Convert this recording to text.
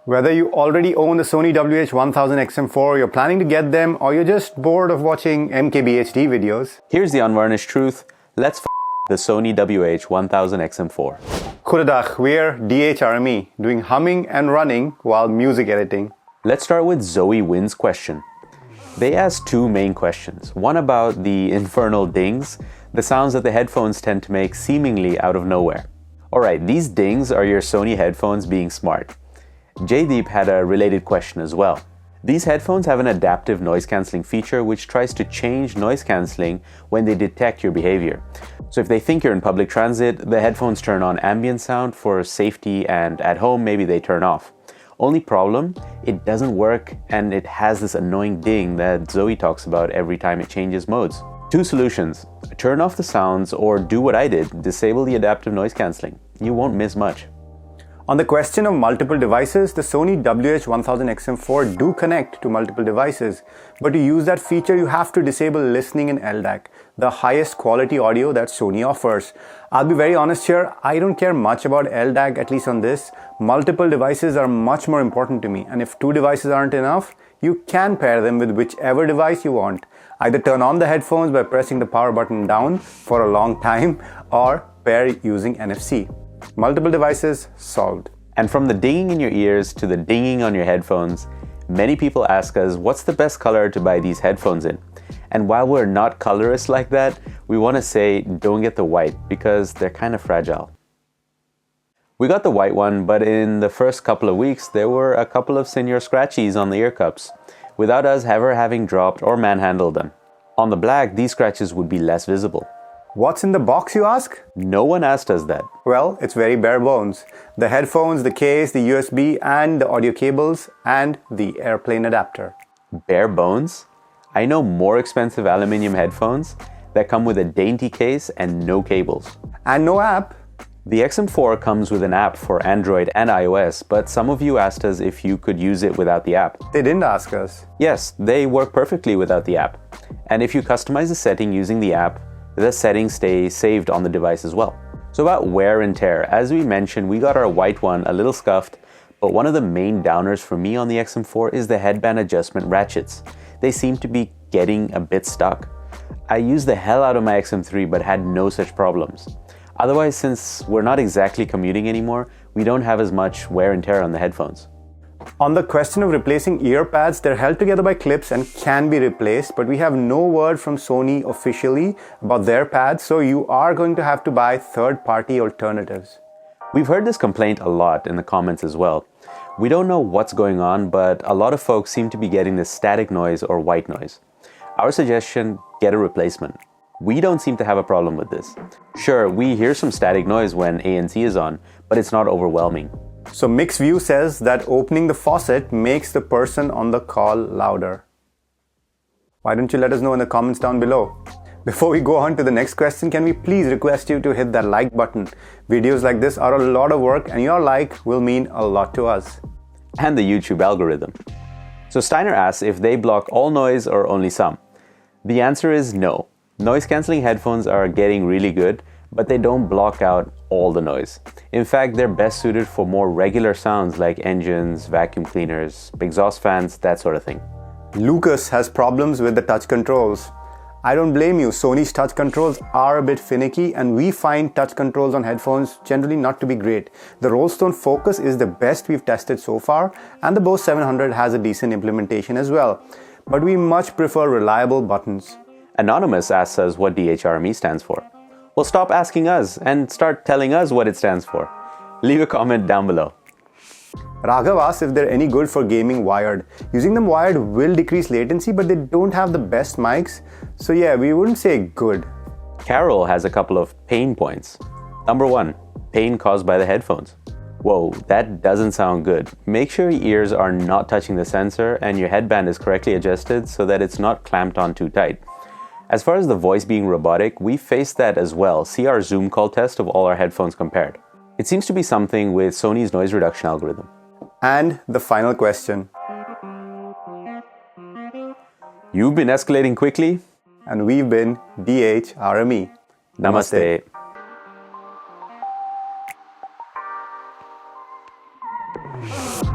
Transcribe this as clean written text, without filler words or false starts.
Whether you already own the Sony WH-1000XM4, you're planning to get them, or you're just bored of watching MKBHD videos, here's the unvarnished truth. Let's the Sony WH-1000XM4. Goedendag, we're DHRME, doing humming and running while music editing. Let's start with Zoe Wynn's question. They asked two main questions. One about the infernal dings, the sounds that the headphones tend to make seemingly out of nowhere. Alright, these dings are your Sony headphones being smart. Jaydeep had a related question as well. These headphones have an adaptive noise cancelling feature which tries to change noise cancelling when they detect your behavior. So if they think you're in public transit, the headphones turn on ambient sound for safety, and at home maybe they turn off. Only problem, it doesn't work and it has this annoying ding that Zoe talks about every time it changes modes. Two solutions: turn off the sounds or do what I did, disable the adaptive noise cancelling. You won't miss much. On the question of multiple devices, the Sony WH-1000XM4 do connect to multiple devices, but to use that feature you have to disable listening in LDAC, the highest quality audio that Sony offers. I'll be very honest here, I don't care much about LDAC, at least on this. Multiple devices are much more important to me, and if two devices aren't enough, you can pair them with whichever device you want. Either turn on the headphones by pressing the power button down for a long time, or pair using NFC. Multiple devices solved. And from the dinging in your ears to the dinging on your headphones, many people ask us what's the best color to buy these headphones in. And while we're not colorists like that, we want to say don't get the white because they're kind of fragile. We got the white one, but in the first couple of weeks there were a couple of senior scratchies on the ear cups, without us ever having dropped or manhandled them. On the black, these scratches would be less visible. What's in the box, you ask? No one asked us that. Well, it's very bare bones. The headphones, the case, the USB and the audio cables, and the airplane adapter. Bare bones? I know more expensive aluminium headphones that come with a dainty case and no cables. And no app. The XM4 comes with an app for Android and iOS, but some of you asked us if you could use it without the app. They didn't ask us. Yes, they work perfectly without the app. And if you customize the setting using the app, the settings stay saved on the device as well. So about wear and tear, as we mentioned, we got our white one a little scuffed, but one of the main downers for me on the XM4 is the headband adjustment ratchets. They seem to be getting a bit stuck. I used the hell out of my XM3 but had no such problems. Otherwise, since we're not exactly commuting anymore, we don't have as much wear and tear on the headphones. On the question of replacing ear pads, they're held together by clips and can be replaced, but we have no word from Sony officially about their pads, so you are going to have to buy third-party alternatives. We've heard this complaint a lot in the comments as well. We don't know what's going on, but a lot of folks seem to be getting this static noise or white noise. Our suggestion, get a replacement. We don't seem to have a problem with this. Sure, we hear some static noise when ANC is on, but it's not overwhelming. So MixView says that opening the faucet makes the person on the call louder. Why don't you let us know in the comments down below? Before we go on to the next question, can we please request you to hit that like button? Videos like this are a lot of work and your like will mean a lot to us. And the YouTube algorithm. So Steiner asks if they block all noise or only some. The answer is no. Noise cancelling headphones are getting really good, but they don't block out all the noise. In fact, they're best suited for more regular sounds like engines, vacuum cleaners, exhaust fans, that sort of thing. Lucas has problems with the touch controls. I don't blame you, Sony's touch controls are a bit finicky and we find touch controls on headphones generally not to be great. The Rollstone Focus is the best we've tested so far, and the Bose 700 has a decent implementation as well. But we much prefer reliable buttons. Anonymous asks us what DHRME stands for. Well, stop asking us and start telling us what it stands for. Leave a comment down below. Raghav asks if they're any good for gaming wired. Using them wired will decrease latency, but they don't have the best mics. So yeah, we wouldn't say good. Carol has a couple of pain points. Number 1, pain caused by the headphones. Whoa, that doesn't sound good. Make sure your ears are not touching the sensor and your headband is correctly adjusted so that it's not clamped on too tight. As far as the voice being robotic, we faced that as well. See our Zoom call test of all our headphones compared. It seems to be something with Sony's noise reduction algorithm. And the final question. You've been escalating quickly. And we've been DHRME. Namaste. Namaste.